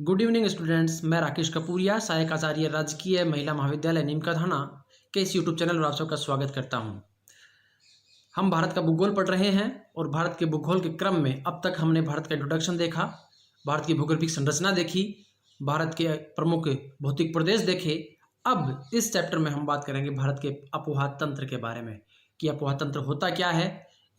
Good evening students. मैं राकेश कपूरिया, सहायक आचार्य राजकीय महिला महाविद्यालय नीमकाथाना के इस यूट्यूब चैनल पर आप सबका स्वागत करता हूं। हम भारत का भूगोल पढ़ रहे हैं और भारत के भूगोल के क्रम में अब तक हमने भारत का इंट्रोडक्शन देखा, भारत की भूगोलविक संरचना देखी, भारत के प्रमुख भौतिक प्रदेश देखे। अब इस चैप्टर में हम बात करेंगे भारत के अपोहा तंत्र के बारे में कि अपोहा तंत्र होता क्या है,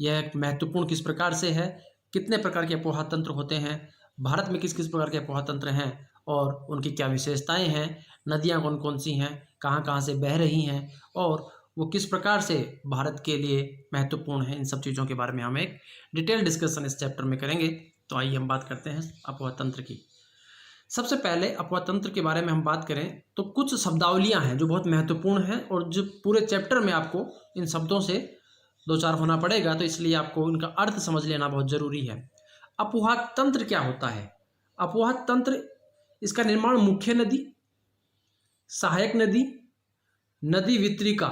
यह महत्वपूर्ण किस प्रकार से है, कितने प्रकार के अपोहा तंत्र होते हैं, भारत में किस किस प्रकार के अपोहा तंत्र हैं और उनकी क्या विशेषताएं हैं, नदियां कौन कौन सी हैं, कहाँ कहाँ से बह रही हैं और वो किस प्रकार से भारत के लिए महत्वपूर्ण है। इन सब चीज़ों के बारे में हम एक डिटेल डिस्कशन इस चैप्टर में करेंगे। तो आइए हम बात करते हैं अपोहा तंत्र की। सबसे पहले अपोहा तंत्र के बारे में हम बात करें तो कुछ शब्दावलियाँ हैं जो बहुत महत्वपूर्ण हैं और जो पूरे चैप्टर में आपको इन शब्दों से दो चार होना पड़ेगा, तो इसलिए आपको इनका अर्थ समझ लेना बहुत ज़रूरी है। अपोहा तंत्र क्या होता है? अपोहा तंत्र, इसका निर्माण मुख्य नदी, सहायक नदी, नदी वितरिका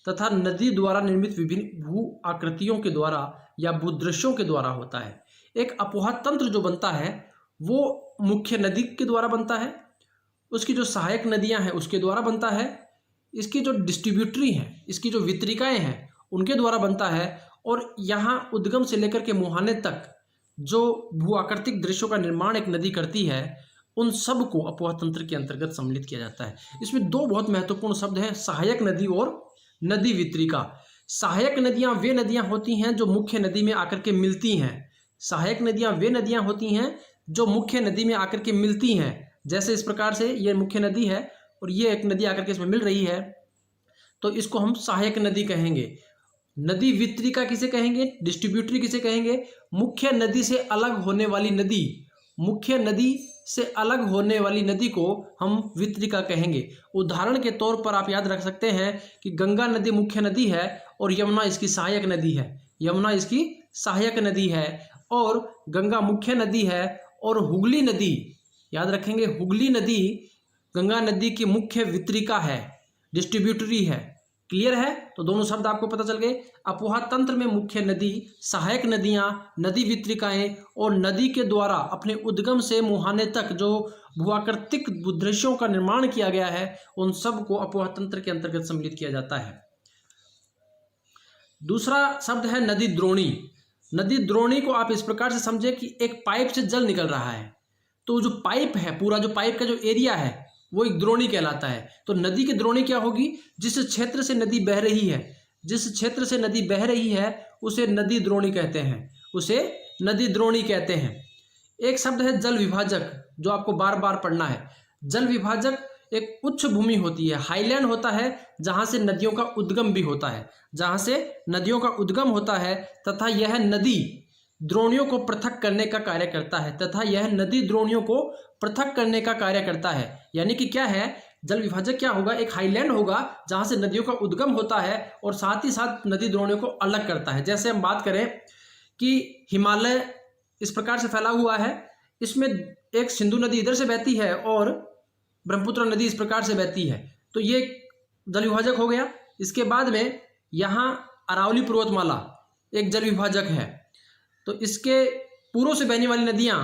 तथा नदी द्वारा निर्मित विभिन्न भू आकृतियों के द्वारा या भूदृश्यों के द्वारा होता है। एक अपोहा तंत्र जो बनता है वो मुख्य नदी के द्वारा बनता है, उसकी जो सहायक नदियां हैं उसके द्वारा बनता है, इसकी जो डिस्ट्रीब्यूटरी हैं, इसकी जो वितरिकाएं हैं उनके द्वारा बनता है, और यहाँ उद्गम से लेकर के मुहाने तक जो भू आकृतिक दृश्यों का निर्माण एक नदी करती है, उन सब को अपोहा तंत्र के अंतर्गत सम्मिलित किया जाता है। इसमें दो बहुत महत्वपूर्ण शब्द हैं, सहायक नदी और नदी वितरिका। सहायक नदियां वे नदियां होती हैं जो मुख्य नदी में आकर के मिलती हैं। सहायक नदियां वे नदियां होती हैं जो मुख्य नदी में आकर के मिलती हैं। जैसे इस प्रकार से ये मुख्य नदी है और ये एक नदी आकर के इसमें मिल रही है, तो इसको हम सहायक नदी कहेंगे। नदी वितरिका किसे कहेंगे? डिस्ट्रीब्यूटरी किसे कहेंगे? मुख्य नदी से अलग होने वाली नदी, मुख्य नदी से अलग होने वाली नदी को हम वितरिका कहेंगे। उदाहरण के तौर पर आप याद रख सकते हैं कि गंगा नदी मुख्य नदी है और यमुना इसकी सहायक नदी है। यमुना इसकी सहायक नदी है और गंगा मुख्य नदी है, और हुगली नदी, याद रखेंगे, हुगली नदी गंगा नदी की मुख्य वितरिका है, डिस्ट्रीब्यूटरी है। क्लियर है? तो दोनों शब्द आपको पता चल गए। अपोहा तंत्र में मुख्य नदी, सहायक नदियां, नदी वितरिकाएं और नदी के द्वारा अपने उद्गम से मुहाने तक जो भूआकृतिक दृश्यों का निर्माण किया गया है, उन सब को अपोहा तंत्र के अंतर्गत सम्मिलित किया जाता है। दूसरा शब्द है नदी द्रोणी। नदी द्रोणी को आप इस प्रकार से समझे कि एक पाइप से जल निकल रहा है, तो जो पाइप है, पूरा जो पाइप का जो एरिया है वो एक द्रोणी कहलाता है। तो नदी की द्रोणी क्या होगी? जिस क्षेत्र से नदी बह रही है, जिस क्षेत्र से नदी बह रही है उसे नदी द्रोणी कहते हैं, उसे नदी द्रोणी कहते हैं। एक शब्द है जल विभाजक, जो आपको बार बार पढ़ना है। जल विभाजक एक उच्च भूमि होती है, हाईलैंड होता है, जहां से नदियों का उद्गम भी होता है, जहां से नदियों का उद्गम होता है, तथा यह नदी द्रोणियों को पृथक करने का कार्य करता है, तथा यह नदी द्रोणियों को पृथक करने का कार्य करता है। यानी कि क्या है, जल विभाजक क्या होगा? एक हाईलैंड होगा जहां से नदियों का उद्गम होता है और साथ ही साथ नदी द्रोणियों को अलग करता है। जैसे हम बात करें कि हिमालय इस प्रकार से फैला हुआ है, इसमें एक सिंधु नदी इधर से बहती है और ब्रह्मपुत्र नदी इस प्रकार से बहती है, तो ये जल विभाजक हो गया। इसके बाद में यहाँ अरावली पर्वतमाला एक जल विभाजक है, तो इसके पूर्व से बहने वाली नदियाँ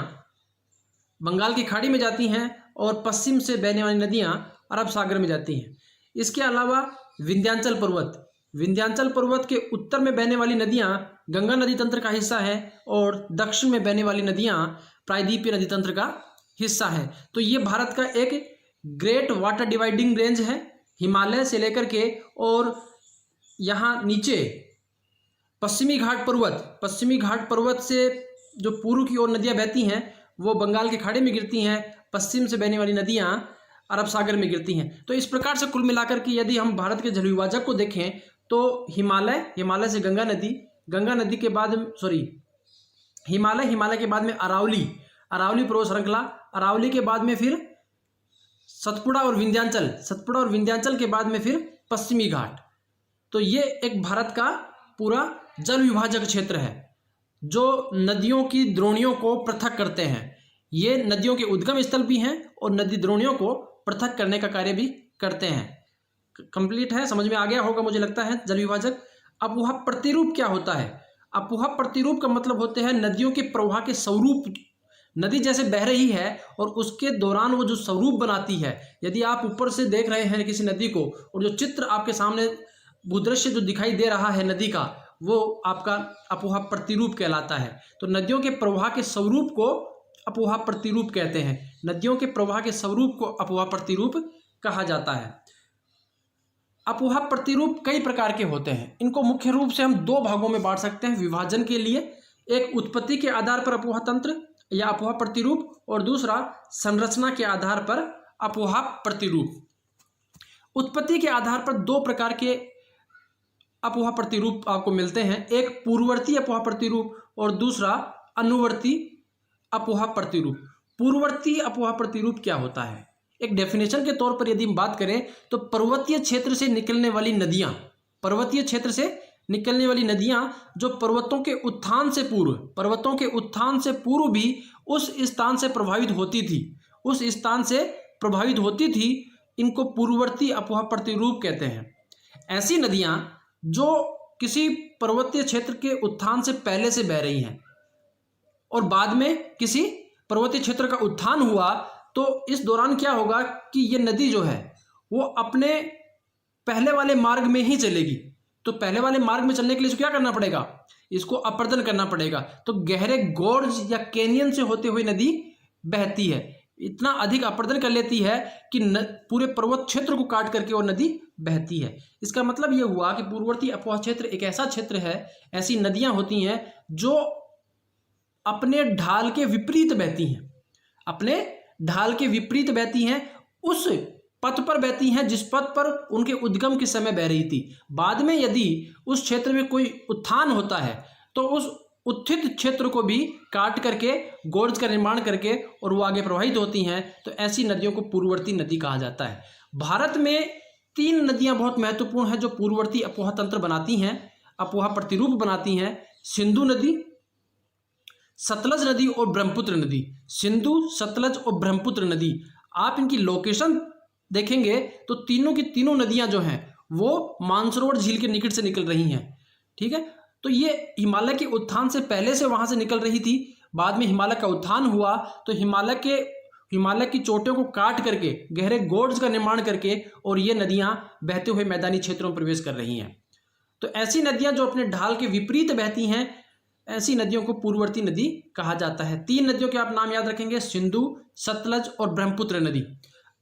बंगाल की खाड़ी में जाती हैं और पश्चिम से बहने वाली नदियाँ अरब सागर में जाती हैं। इसके अलावा विंध्याचल पर्वत, विंध्याचल पर्वत के उत्तर में बहने वाली नदियाँ गंगा नदी तंत्र का हिस्सा है और दक्षिण में बहने वाली नदियाँ प्रायद्वीपीय नदी तंत्र का हिस्सा है। तो ये भारत का एक ग्रेट वाटर डिवाइडिंग रेंज है, हिमालय से लेकर के, और यहाँ नीचे पश्चिमी घाट पर्वत, पश्चिमी घाट पर्वत से जो पूर्व की ओर नदियाँ बहती हैं वो बंगाल की खाड़ी में गिरती हैं, पश्चिम से बहने वाली नदियाँ अरब सागर में गिरती हैं। तो इस प्रकार से कुल मिलाकर के यदि हम भारत के जल विभाजक को देखें तो हिमालय, हिमालय से गंगा नदी, गंगा नदी के बाद हिमालय, हिमालय के बाद में अरावली, अरावली पर्वत श्रृंखला, अरावली के बाद में फिर सतपुड़ा और विंध्याचल, सतपुड़ा और विंध्याचल के बाद में फिर पश्चिमी घाट। तो ये एक भारत का पूरा जल विभाजक क्षेत्र है जो नदियों की द्रोणियों को पृथक करते हैं। ये नदियों के उद्गम स्थल भी हैं और नदी द्रोणियों को पृथक करने का कार्य भी करते हैं। कंप्लीट है, समझ में आ गया होगा मुझे लगता है जल विभाजक। अपोहा प्रतिरूप क्या होता है? अपोहा प्रतिरूप का मतलब होते हैं नदियों के प्रवाह के स्वरूप नदी जैसे बह रही है और उसके दौरान वो जो स्वरूप बनाती है, यदि आप ऊपर से देख रहे हैं किसी नदी को और जो चित्र आपके सामने भूदृश्य जो दिखाई दे रहा है नदी का, वो आपका अपोहा प्रतिरूप कहलाता है। तो नदियों के प्रवाह के स्वरूप को अपोहा प्रतिरूप कहते हैं। नदियों के प्रवाह के स्वरूप को अपोहा प्रतिरूप कहा जाता है। अपोहा प्रतिरूप कई प्रकार के होते हैं। इनको मुख्य रूप से हम दो भागों में बांट सकते हैं विभाजन के लिए। एक उत्पत्ति के आधार पर अपोहा तंत्र या अपोहा प्रतिरूप, और दूसरा संरचना के आधार पर अपोहा प्रतिरूप। उत्पत्ति के आधार पर दो प्रकार के अपोहा प्रतिरूप आपको मिलते हैं, एक पूर्ववर्ती अपोहा प्रतिरूप और दूसरा अनुवर्ती अपोहा प्रतिरूप। पूर्ववर्ती अपोहा प्रतिरूप क्या होता है? एक डेफिनेशन के तौर पर यदि हम बात करें तो पर्वतीय क्षेत्र से निकलने वाली नदियां, पर्वतीय क्षेत्र से निकलने वाली नदियां जो पर्वतों के उत्थान से पूर्व भी उस स्थान से प्रभावित होती थी, इनको पूर्ववर्ती अपोहा प्रतिरूप कहते हैं। ऐसी नदियां जो किसी पर्वतीय क्षेत्र के उत्थान से पहले से बह रही हैं और बाद में किसी पर्वतीय क्षेत्र का उत्थान हुआ, तो इस दौरान क्या होगा कि ये नदी जो है वो अपने पहले वाले मार्ग में ही चलेगी। तो पहले वाले मार्ग में चलने के लिए इसको क्या करना पड़ेगा? इसको अपर्दन करना पड़ेगा। तो गहरे गोर्ज या कैनियन से होते हुए नदी बहती है, इतना अधिक अपर्दन कर लेती है कि पूरे पर्वत क्षेत्र को काट करके वो नदी बहती है। इसका मतलब ये हुआ कि पूर्ववर्ती अपोहा क्षेत्र एक ऐसा क्षेत्र है, ऐसी नदियां होती हैं जो अपने ढाल के विपरीत बहती हैं, उस पथ पर बहती हैं जिस पथ पर उनके उद्गम के समय बह रही थी। बाद में यदि उस क्षेत्र में कोई उत्थान होता है तो उस उत्थित क्षेत्र को भी काट करके गोर्ज का निर्माण करके और वो आगे प्रवाहित होती हैं। तो ऐसी नदियों को पूर्ववर्ती नदी कहा जाता है। भारत में 3 नदियां बहुत महत्वपूर्ण हैं जो पूर्ववर्ती अपोहा तंत्र बनाती हैं, अपोहा प्रतिरूप बनाती हैं। सिंधु नदी, सतलज नदी और ब्रह्मपुत्र नदी। सिंधु, सतलज और ब्रह्मपुत्र नदी, आप इनकी लोकेशन देखेंगे तो तीनों की तीनों नदियां जो हैं वो मानसरोवर झील के निकट से निकल रही हैं। ठीक है, तो ये हिमालय के उत्थान से पहले से वहां से निकल रही थी। बाद में हिमालय का उत्थान हुआ तो हिमालय की चोटियों को काट करके गहरे गोर्ज का निर्माण करके और ये नदियां बहते हुए मैदानी क्षेत्रों में प्रवेश कर रही हैं। तो ऐसी नदियां जो अपने ढाल के विपरीत बहती हैं, ऐसी नदियों को पूर्ववर्ती नदी कहा जाता है। 3 नदियों के आप नाम याद रखेंगे, सिंधु, सतलज और ब्रह्मपुत्र नदी।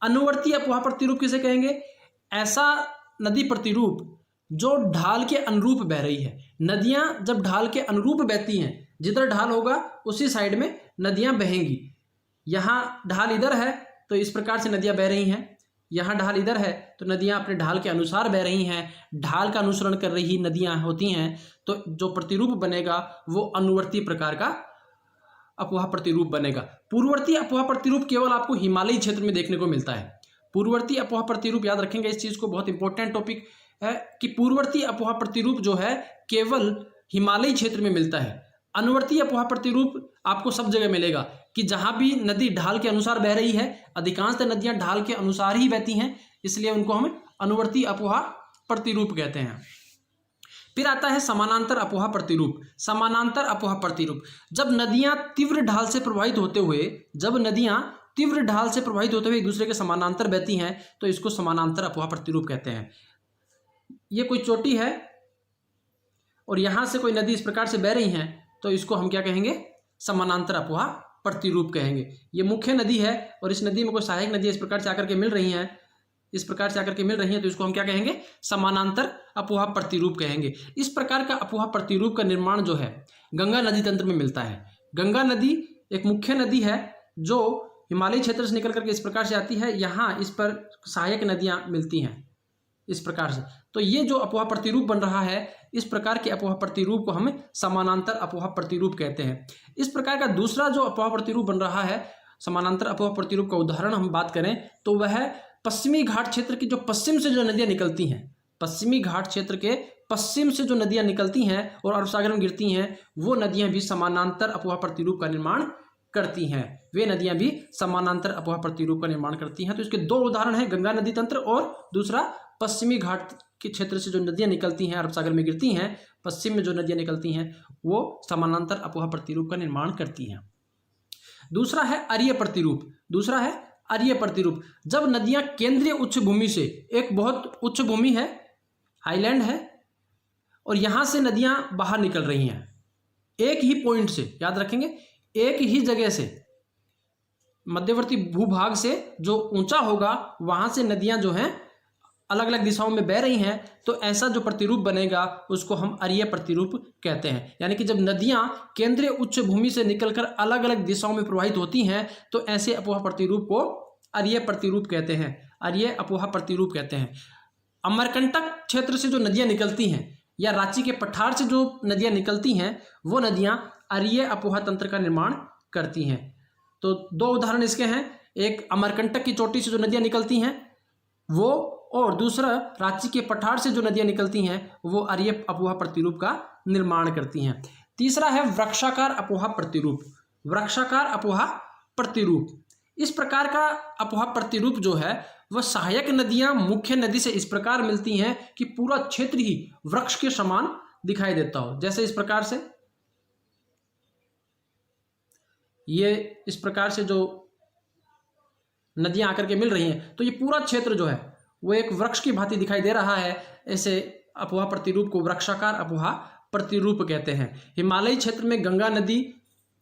अनुवर्ती अपोहा प्रतिरूप किसे कहेंगे? ऐसा नदी प्रतिरूप जो ढाल के अनुरूप बह रही है। नदियां जब ढाल के अनुरूप बहती हैं, जिधर ढाल होगा उसी साइड में नदियां बहेंगी। यहाँ ढाल इधर है तो इस प्रकार से नदियां बह रही हैं, यहाँ ढाल इधर है तो नदियां अपने ढाल के अनुसार बह रही हैं। ढाल का अनुसरण कर रही नदियां होती हैं, तो जो प्रतिरूप बनेगा वो अनुवर्ती प्रकार का अपोहा प्रतिरूप बनेगा। पूर्ववर्ती अपोहा प्रतिरूप केवल आपको हिमालयी क्षेत्र में देखने को मिलता है। पूर्ववर्ती अपोहा प्रतिरूप याद रखेंगे इस चीज को, बहुत इंपॉर्टेंट टॉपिक है कि पूर्ववर्ती अपोहा प्रतिरूप जो है केवल हिमालयी क्षेत्र में मिलता है। अनुवर्ती अपोहा प्रतिरूप आपको सब जगह मिलेगा कि जहां भी नदी ढाल के अनुसार बह रही है, अधिकांशतः नदियां ढाल के अनुसार ही बहती हैं, इसलिए उनको हम अनुवर्ती अपोहा प्रतिरूप कहते हैं। फिर आता है समानांतर अपोहा प्रतिरूप। समानांतर अपोहा प्रतिरूप, जब नदियां तीव्र ढाल से प्रभावित होते हुए एक दूसरे के समानांतर बहती हैं तो इसको समानांतर अपोहा प्रतिरूप कहते हैं। ये कोई चोटी है और यहां से कोई नदी इस प्रकार से बह रही है तो इसको हम क्या कहेंगे? समानांतर अपोहा प्रतिरूप कहेंगे। ये मुख्य नदी है और इस नदी में कोई सहायक नदी इस प्रकार से आकर के मिल रही हैं, तो इसको हम क्या कहेंगे? समानांतर अपोहा प्रतिरूप कहेंगे। इस प्रकार का अपोहा प्रतिरूप का निर्माण जो है गंगा नदी तंत्र में मिलता है। गंगा नदी एक मुख्य नदी है जो हिमालयी क्षेत्र से निकल करके इस प्रकार से आती है, यहाँ इस पर सहायक नदियां मिलती हैं इस प्रकार से। तो ये जो अपोहा प्रतिरूप बन रहा है, इस प्रकार के अपोहा प्रतिरूप को हम समानांतर अपोहा प्रतिरूप कहते हैं। इस प्रकार का दूसरा जो अपोहा प्रतिरूप बन रहा है, समानांतर अपोहा प्रतिरूप का उदाहरण हम बात करें तो वह पश्चिमी घाट क्षेत्र की जो पश्चिम से जो नदियां निकलती हैं, पश्चिमी घाट क्षेत्र के पश्चिम से जो नदियां निकलती हैं और अरब सागर में गिरती हैं, वो नदियां भी समानांतर अपोहा प्रतिरूप का निर्माण करती हैं। तो इसके 2 उदाहरण हैं, गंगा नदी तंत्र और दूसरा पश्चिमी घाट के क्षेत्र से जो नदियां निकलती हैं, अरब सागर में गिरती हैं, पश्चिम में जो नदियां निकलती हैं वो समानांतर अपोहा प्रतिरूप का निर्माण करती हैं। दूसरा है अरीय प्रतिरूप। दूसरा है अरीय प्रतिरूप। जब नदियां केंद्रीय उच्च भूमि से, एक बहुत उच्च भूमि है, हाईलैंड है, और यहां से नदियां बाहर निकल रही हैं एक ही पॉइंट से, याद रखेंगे, एक ही जगह से, मध्यवर्ती भूभाग से जो ऊंचा होगा वहां से नदियां जो हैं अलग अलग दिशाओं में बह रही हैं, तो ऐसा जो प्रतिरूप बनेगा उसको हम अरीय प्रतिरूप कहते हैं। यानी कि जब नदियां केंद्रीय उच्च भूमि से निकलकर अलग अलग दिशाओं में प्रवाहित होती हैं तो ऐसे अपोहा प्रतिरूप को अरीय प्रतिरूप कहते हैं, अरीय अपोहा प्रतिरूप कहते हैं। अमरकंटक क्षेत्र से जो नदियां निकलती हैं या रांची के पठार से जो नदियां निकलती हैं वो नदियां अरीय अपोहा तंत्र का निर्माण करती हैं। तो दो उदाहरण इसके हैं, एक अमरकंटक की चोटी से जो नदियां निकलती हैं वो, और दूसरा रांची के पठार से जो नदियां निकलती हैं वो अरीय अपोहा प्रतिरूप का निर्माण करती हैं। तीसरा है वृक्षाकार अपोहा प्रतिरूप। वृक्षाकार अपोहा प्रतिरूप, इस प्रकार का अपोहा प्रतिरूप जो है वह सहायक नदियां मुख्य नदी से इस प्रकार मिलती हैं कि पूरा क्षेत्र ही वृक्ष के समान दिखाई देता हो। जैसे इस प्रकार से, ये इस प्रकार से जो नदियां आकर के मिल रही हैं तो ये पूरा क्षेत्र जो है वो एक वृक्ष की भांति दिखाई दे रहा है। ऐसे अपोहा प्रतिरूप को वृक्षाकार अपोहा प्रतिरूप कहते हैं। हिमालयी क्षेत्र में गंगा नदी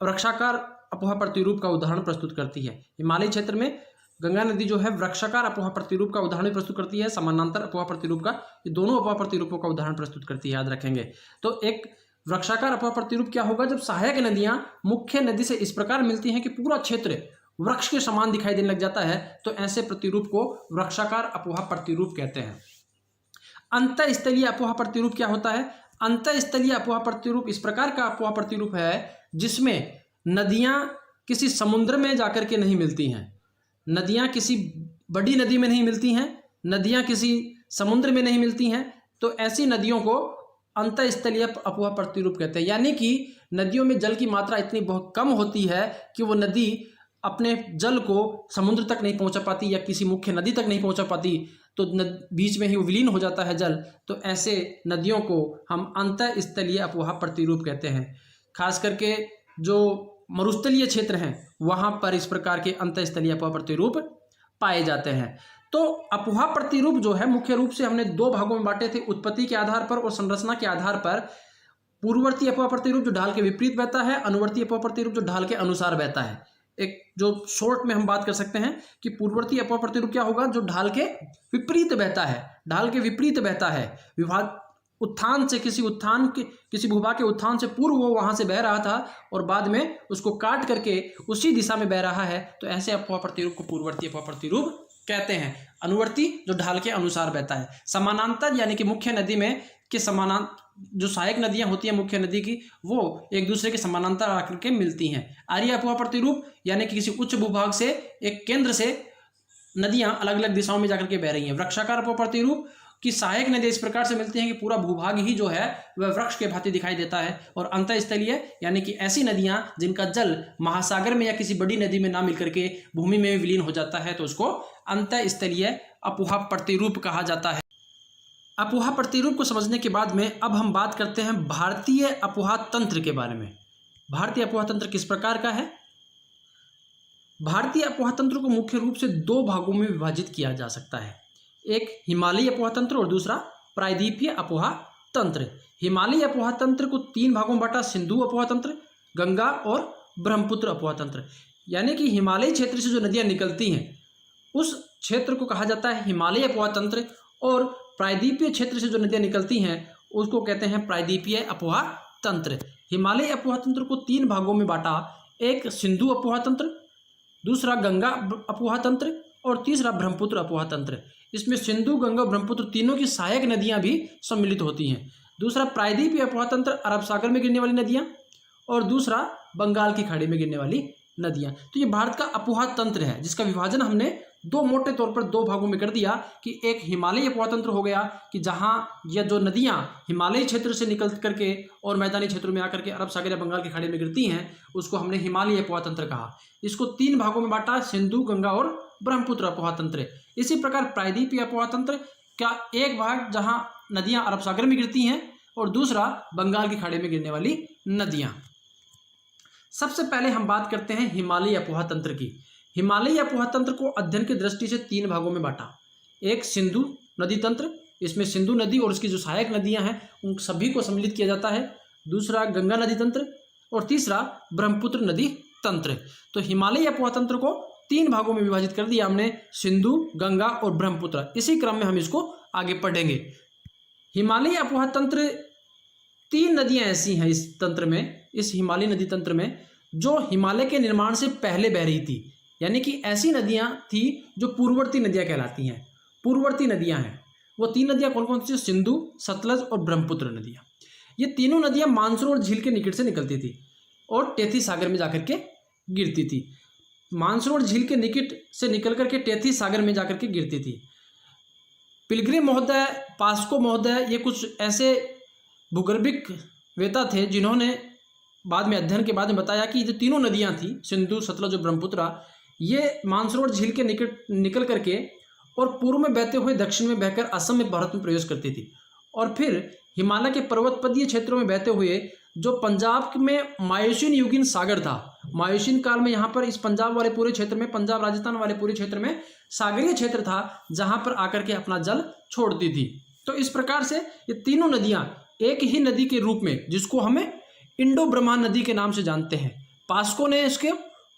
वृक्षाकार अपोहा प्रतिरूप का उदाहरण प्रस्तुत करती है। हिमालयी क्षेत्र में गंगा नदी जो है वृक्षाकार अपोहा प्रतिरूप का उदाहरण प्रस्तुत करती है, समानांतर अपोहा प्रतिरूप का, ये दोनों अपोहा प्रतिरूपों का उदाहरण प्रस्तुत करती है, याद रखेंगे। तो एक वृक्षाकार अपोहा प्रतिरूप क्या होगा, जब सहायक नदियां मुख्य नदी से इस प्रकार मिलती हैं कि पूरा क्षेत्र वृक्ष के समान दिखाई देने लग जाता है, तो ऐसे प्रतिरूप को वृक्षाकार अपोहा प्रतिरूप कहते हैं। अंतःस्थलीय अपोहा प्रतिरूप क्या होता है? अंतःस्थलीय अपोहा प्रतिरूप इस प्रकार का अपोहा प्रतिरूप है जिसमें नदियां किसी समुद्र में जाकर के नहीं मिलती हैं, नदियां किसी बड़ी नदी में नहीं मिलती हैं, नदियां किसी समुद्र में नहीं मिलती हैं, तो ऐसी नदियों को अंतःस्थलीय अपोहा प्रतिरूप कहते हैं। यानी कि नदियों में जल की मात्रा इतनी बहुत कम होती है कि वो नदी अपने जल को समुद्र तक नहीं पहुंचा पाती या किसी मुख्य नदी तक नहीं पहुंचा पाती, तो बीच में ही विलीन हो जाता है जल, तो ऐसे नदियों को हम अंतःस्थलीय अपोहा प्रतिरूप कहते हैं। खास करके जो मरुस्थलीय क्षेत्र हैं वहां पर इस प्रकार के अंतःस्थलीय अपोहा प्रतिरूप पाए जाते हैं। तो अपोहा प्रतिरूप जो है मुख्य रूप से हमने दो भागों में बांटे थे, उत्पत्ति के आधार पर और संरचना के आधार पर। पूर्ववर्ती अपोहा प्रतिरूप जो ढाल के विपरीत बहता है, अनुवर्ती अपोहा प्रतिरूप जो ढाल के अनुसार बहता है। एक जो शॉर्ट में हम बात कर सकते हैं कि पूर्ववर्ती अपोहा प्रतिरूप क्या होगा, जो ढाल के विपरीत बहता है, ढाल के विपरीत बहता है, विभाग उत्थान से किसी भूभाग के उत्थान से पूर्व वो वहां से बह रहा था और बाद में उसको काट करके उसी दिशा में बह रहा है, तो ऐसे अपोहा प्रतिरूप को पूर्ववर्ती अपोहा प्रतिरूप कहते हैं। अनुवर्ती जो ढाल के अनुसार बहता है। समानांतर यानी कि मुख्य नदी में के समानांतर, जो सहायक नदियां होती हैं मुख्य नदी की, वो एक दूसरे के समानांतर आकर के मिलती हैं। अरीय अपोहा प्रतिरूप यानी कि किसी उच्च भूभाग से, एक केंद्र से नदियां अलग अलग दिशाओं में जाकर के बह रही हैं। वृक्षाकार अपोहा प्रतिरूप की सहायक नदी इस प्रकार से मिलती हैं कि पूरा भूभाग ही जो है वह वृक्ष के भांति दिखाई देता है। और अंतःस्थलीय यानी कि ऐसी नदियां जिनका जल महासागर में या किसी बड़ी नदी में ना मिलकर के भूमि में विलीन हो जाता है, तो उसको अंतःस्थलीय अपोहा प्रतिरूप कहा जाता है। अपोहा प्रतिरूप को समझने के बाद में अब हम बात करते हैं भारतीय अपोहा तंत्र के बारे में। भारतीय अपोहा तंत्र किस प्रकार का है? भारतीय अपोहा तंत्र को मुख्य रूप से दो भागों में विभाजित किया जा सकता है, एक हिमालयी अपोहा तंत्र और दूसरा प्रायद्वीपीय अपोहा तंत्र। हिमालयी अपोहा तंत्र को तीन भागों में बांटा, सिंधु अपोहा तंत्र, गंगा और ब्रह्मपुत्र अपोहा तंत्र। यानी कि हिमालयी क्षेत्र से जो नदियां निकलती हैं उस क्षेत्र को कहा जाता है हिमालयी अपोहा तंत्र, और प्रायद्वीपीय क्षेत्र से जो नदियां निकलती हैं उसको कहते हैं प्रायद्वीपीय अपोहा तंत्र। हिमालयी अपोहा तंत्र को तीन भागों में बांटा, एक सिंधु अपोहा तंत्र, दूसरा गंगा अपोहा तंत्र और तीसरा ब्रह्मपुत्र अपोहा तंत्र। इसमें सिंधु, गंगा और ब्रह्मपुत्र तीनों की सहायक नदियां भी सम्मिलित होती हैं। दूसरा प्रायद्वीपीय अपोहा तंत्र, अरब सागर में गिरने वाली नदियां, और दूसरा बंगाल की खाड़ी में गिरने वाली नदियां। तो ये भारत का अपोहा तंत्र है जिसका विभाजन हमने दो मोटे तौर पर दो भागों में कर दिया कि एक हिमालयी अपोहा तंत्र हो गया कि जहां यह जो नदियां हिमालयी क्षेत्र से निकल करके और मैदानी क्षेत्रों में आकर के अरब सागर या बंगाल की खाड़ी में गिरती हैं उसको हमने हिमालयी अपोहा तंत्र कहा। इसको तीन भागों में बांटा, सिंधु, गंगा और ब्रह्मपुत्र अपोहा तंत्र। इसी प्रकार प्रायद्वीपीय अपोहा तंत्र का एक भाग जहां नदियां अरब सागर में गिरती हैं और दूसरा बंगाल की खाड़ी में गिरने वाली नदियां। सबसे पहले हम बात करते हैं हिमालयी अपोहा तंत्र की। हिमालयी अपोहा तंत्र को अध्ययन की दृष्टि से 3 भागों में बांटा। एक सिंधु नदी तंत्र, इसमें सिंधु नदी और उसकी जो सहायक नदियां हैं उन सभी को सम्मिलित किया जाता है। दूसरा गंगा नदी तंत्र और तीसरा ब्रह्मपुत्र नदी तंत्र। तो हिमालयी अपोहा तंत्र को 3 भागों में विभाजित कर दिया हमने, सिंधु, गंगा और ब्रह्मपुत्र। इसी क्रम में हम इसको आगे पढ़ेंगे। हिमालयी अपोहा तंत्र 3 नदियां ऐसी हैं इस तंत्र में, इस हिमालयी नदी तंत्र में, जो हिमालय के निर्माण से पहले बह रही थी। यानी कि ऐसी नदियां थी जो पूर्ववर्ती नदियां कहलाती हैं। पूर्ववर्ती नदियां हैं वो 3 नदियां कौन कौन सी? सिंधु, सतलज और ब्रह्मपुत्र नदियां। ये तीनों नदियां मानसरोवर झील के निकट से निकलती थी और टेथी सागर में जाकर के गिरती थी। मानसरोवर झील के निकट से निकल करके टेथी सागर में जाकर के गिरती थी। पिलग्रिम महोदय, पास्को महोदय, ये कुछ ऐसे भूगर्भिक वेता थे जिन्होंने बाद में अध्ययन के बाद में बताया कि जो तीनों नदियां थी, सिंधु, सतलज और ब्रह्मपुत्र, ये मानसरोवर झील के निकट निकल करके और पूर्व में बहते हुए दक्षिण में बहकर असम में भारत में प्रवेश करती थी और फिर हिमालय के पर्वतपदीय क्षेत्रों में बहते हुए जो पंजाब में मायूसीन युगीन सागर था, मायूसीन काल में यहाँ पर इस पंजाब वाले पूरे क्षेत्र में, पंजाब राजस्थान वाले पूरे क्षेत्र में सागरीय क्षेत्र था जहाँ पर आकर के अपना जल छोड़ती थी। तो इस प्रकार से ये तीनों नदियाँ एक ही नदी के रूप में, जिसको हमें इंडो ब्रह्मा नदी के नाम से जानते हैं, पास्को ने इसके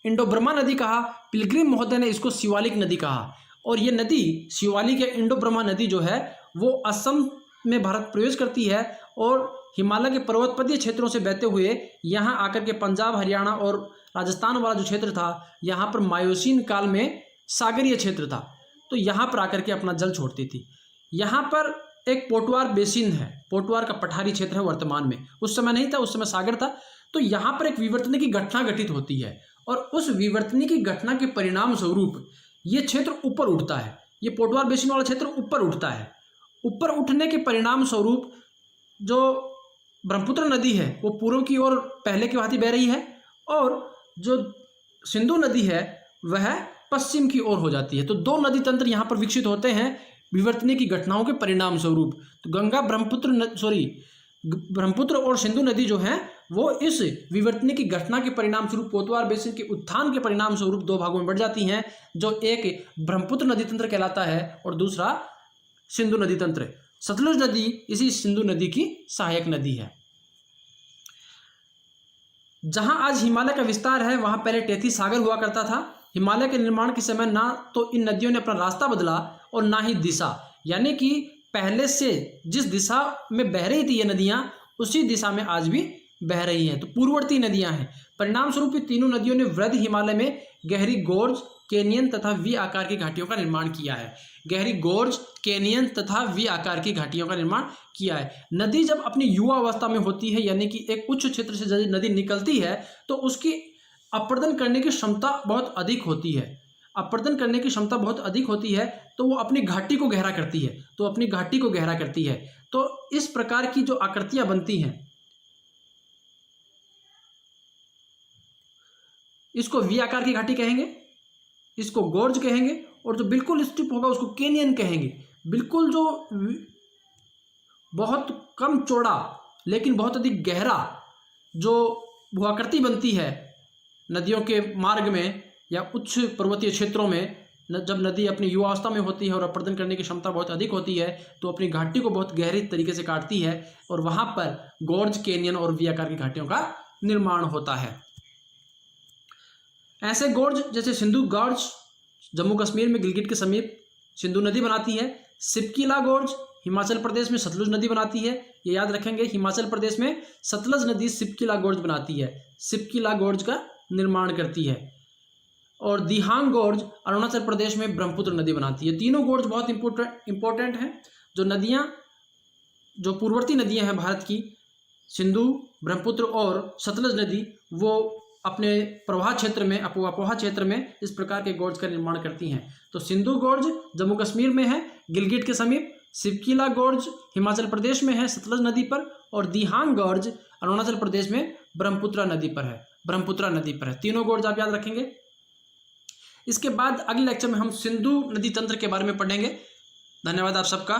इंडो ब्रह्मा नदी कहा, पिलग्रिम महोदय ने इसको शिवालिक नदी कहा। और ये नदी शिवालिक या इंडो ब्रह्मा नदी जो है वो असम में भारत प्रवेश करती है और हिमालय के पर्वतपदीय क्षेत्रों से बहते हुए यहाँ आकर के पंजाब, हरियाणा और राजस्थान वाला जो क्षेत्र था, यहाँ पर मायूसीन काल में सागरीय क्षेत्र था, तो यहाँ पर आकर के अपना जल छोड़ती थी। यहाँ पर एक पोटवार बेसिन है, पोटवार का पठारी क्षेत्र है वर्तमान में, उस समय नहीं था, उस समय सागर था। तो यहाँ पर एक विवर्तन की घटना घटित होती है और उस विवर्तनी की घटना के परिणाम स्वरूप ये क्षेत्र ऊपर उठता है। ये पोटवार बेसिन वाला क्षेत्र ऊपर उठता है। ऊपर उठने के परिणाम स्वरूप जो ब्रह्मपुत्र नदी है वो पूर्व की ओर पहले की भांति बह रही है और जो सिंधु नदी है वह पश्चिम की ओर हो जाती है। तो 2 नदी तंत्र यहाँ पर विकसित होते हैं विवर्तनी की घटनाओं के परिणाम स्वरूप। तो गंगा, ब्रह्मपुत्र और सिंधु नदी जो है वो इस विवर्तनी की घटना के परिणाम स्वरूप, पोटवार बेसिन के उत्थान के परिणाम स्वरूप 2 भागों में बढ़ जाती हैं, जो एक ब्रह्मपुत्र नदी तंत्र कहलाता है और दूसरा सिंधु नदी तंत्र। सतलुज नदी इसी सिंधु नदी की सहायक नदी है। जहां आज हिमालय का विस्तार है वहां पहले टेथी सागर हुआ करता था। हिमालय के निर्माण के समय ना तो इन नदियों ने अपना रास्ता बदला और ना ही दिशा, यानी कि पहले से जिस दिशा में बह रही थी ये नदियां उसी दिशा में आज भी बह रही हैं। तो पूर्ववर्ती नदियां हैं। परिणाम स्वरूप तीनों नदियों ने वृहद हिमालय में गहरी गोर्ज, कैनियन तथा वी आकार की घाटियों का निर्माण किया है। गहरी गोर्ज, कैनियन तथा वी आकार की घाटियों का निर्माण किया है। नदी जब अपनी युवा अवस्था में होती है, यानी कि एक उच्च क्षेत्र से जब नदी निकलती है तो उसकी अपर्दन करने की क्षमता बहुत अधिक होती है। अपर्दन करने की क्षमता बहुत अधिक होती है तो वो अपनी घाटी को गहरा करती है, तो इस प्रकार की जो आकृतियां बनती हैं इसको वी आकार की घाटी कहेंगे, इसको गोर्ज कहेंगे और जो बिल्कुल स्टिप होगा उसको कैनियन कहेंगे। बिल्कुल जो बहुत कम चौड़ा लेकिन बहुत अधिक गहरा जो भूआकृति बनती है नदियों के मार्ग में या उच्च पर्वतीय क्षेत्रों में, जब नदी अपनी युवावस्था में होती है और अपर्दन करने की क्षमता बहुत अधिक होती है तो अपनी घाटी को बहुत गहरे तरीके से काटती है और वहाँ पर गोर्ज, कैनियन और वी आकार की घाटियों का निर्माण होता है। ऐसे गोर्ज जैसे सिंधु गोर्ज जम्मू कश्मीर में गिलगिट के समीप सिंधु नदी बनाती है। सिपकीला गोर्ज हिमाचल प्रदेश में सतलुज नदी बनाती है। ये याद रखेंगे, हिमाचल प्रदेश में सतलज नदी सिपकीला गोर्ज बनाती है, सिपकीला गोर्ज का निर्माण करती है। और दिहांग गोर्ज अरुणाचल प्रदेश में ब्रह्मपुत्र नदी बनाती है। तीनों गोर्ज बहुत इंपॉर्टेंट हैं। जो नदियाँ, जो पूर्ववर्ती नदियाँ हैं भारत की, सिंधु, ब्रह्मपुत्र और सतलज नदी, वो अपने प्रवाह क्षेत्र में, अपोहा क्षेत्र में इस प्रकार के गोर्ज का निर्माण करती हैं। तो सिंधु गोर्ज जम्मू कश्मीर में है गिलगिट के समीप, सिपकीला गोर्ज हिमाचल प्रदेश में है सतलज नदी पर, और दिहांग गोर्ज अरुणाचल प्रदेश में ब्रह्मपुत्र नदी पर है। तीनों गोर्ज आप याद रखेंगे। इसके बाद अगले लेक्चर में हम सिंधु नदी तंत्र के बारे में पढ़ेंगे। धन्यवाद आप सबका।